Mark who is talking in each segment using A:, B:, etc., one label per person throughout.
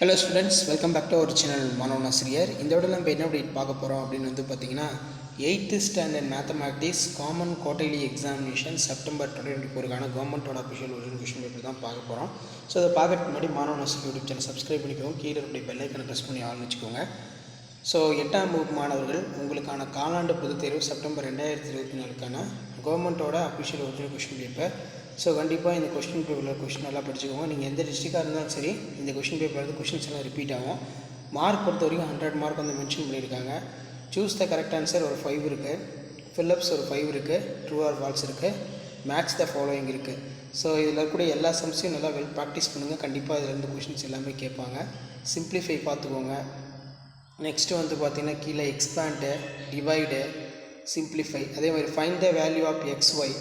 A: Hello students, welcome back to our channel மாணவன் ஆசிரியர். இந்த விட நம்ம என்ன அப்டேட் பார்க்க போகிறோம் அப்படின்னு பார்த்தீங்கன்னா 8th standard mathematics common quarterly examination September 2024 கவர்மெண்ட்டோட அஃபிஷியல் ஒரிஜினல் கொஸ்டின் பேப்பர் தான் பார்க்க போகிறோம். ஸோ அதை பார்க்கறதுக்கு முன்னாடி மாணவன் ஆசிரியர் யூடியூப் சேனல் சப்ஸ்கிரைப் பண்ணிக்கோங்க. கீழே அப்படி பெல் ஐக்கனை ப்ரெஸ் பண்ணி ஆள்னு வச்சுக்கோங்க. ஸோ 8ஆம் வகுப்பு மாணவர்கள் உங்களுக்கான காலாண்டு பொதுத் தேர்வு செப்டம்பர் 2024 கவர்மெண்ட்டோட official original question paper. So கண்டிப்பாக இந்த கொஸ்டின் பேப்பரில் கொஸ்டின் நல்லா படிச்சுக்கோங்க. நீங்கள் எந்த டிஸ்ட்ரிக்டாக இருந்தாலும் சரி இந்த கொஸ்டின் பேப்பரில் கொஸ்டின்ஸ் எல்லாம் ரிப்பீட் ஆகும். மார்க் பொறுத்த வரைக்கும் 100 மார்க் வந்து மென்ஷன் பண்ணியிருக்காங்க. சூஸ் த கரெக்ட் ஆன்சர் ஒரு 5 இருக்குது, ஃபில்லப்ஸ் ஒரு 5 இருக்குது, ட்ரூ ஆர் ஃபால்ஸ் இருக்குது, மேட்ச் த ஃபாலோயிங் இருக்குது. ஸோ இதில் இருக்கக்கூடிய எல்லா சம்ஸையும் நல்லா வெல் ப்ராக்டிஸ் பண்ணுங்கள். கண்டிப்பாக இதில் இருந்து கொஸ்டின்ஸ் எல்லாமே கேட்பாங்க. சிம்பிளிஃபை பார்த்துக்கோங்க. நெக்ஸ்ட்டு வந்து பார்த்திங்கன்னா கீழே எக்ஸ்பேண்டு, டிவைடு, சிம்பிளிஃபை, அதே மாதிரி find the value of XY.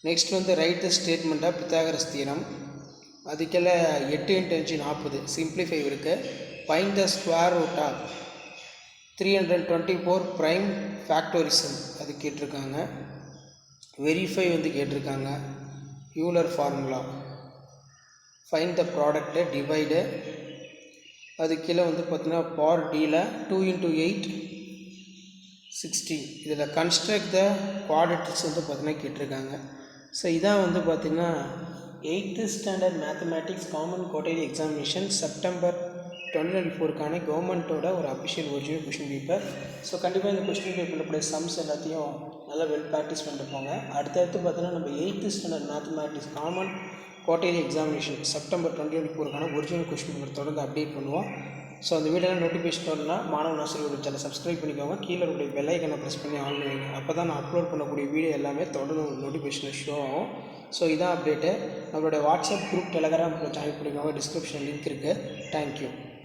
A: Next வந்து write the statement of Pythagoras theorem. அதுக்கெல்லாம் 8 × 5 40 சிம்பிளிஃபை இருக்குது. Find the square root of 324 prime factorisation அது கேட்டிருக்காங்க. வெரிஃபை வந்து கேட்டிருக்காங்க. Euler formula. Find the product, divide. அது கீழே வந்து பார்த்தீங்கன்னா பார் டியில் 2 × 8 60. இதில் கன்ஸ்ட்ரக்ட் த குவாட்ரேட்டர்ஸ் வந்து பார்த்தீங்கன்னா கேட்டிருக்காங்க. ஸோ இதான் வந்து பார்த்திங்கன்னா 8th standard mathematics common quarterly examination September 2024 கவர்மெண்ட்டோட ஒரு official original question paper. So கண்டிப்பாக இந்த கொஸ்டின் பேப்பரில் கூடிய சம்ஸ் எல்லாத்தையும் நல்லா வெல் ப்ராக்டிஸ் பண்ணிட்டு போங்க. அடுத்தடுத்து பார்த்தீங்கன்னா நம்ம 8th standard mathematics common quarterly examination September 2024 original question paper தொடர்ந்து அப்டேட் பண்ணுவோம். ஸோ அந்த வீடியோவில் நோட்டிஃபிகேஷன் வரணும்னா மாணவன் ஆசிரியர் சேனல் சப்ஸ்கிரைப் பண்ணிக்கோங்க. கீழே இருக்கக்கூடிய பெல் ஐக்கனை ப்ரெஸ் பண்ணி ஆன் பண்ணுவீங்க. அப்போ தான் நான் அப்லோட் பண்ணக்கூடிய வீடியோ எல்லாமே தொடர்ந்து நோட்டிஃபிகேஷன் ஷோ ஆகும். ஸோ இதான் அப்டேட்டு. நம்மளுடைய வாட்ஸ்அப் குரூப், டெலகிராம் ஜாயின் பண்ணிக்கோங்க. டிஸ்கிரிப்ஷன் லிங்க் இருக்குது. தேங்க்யூ.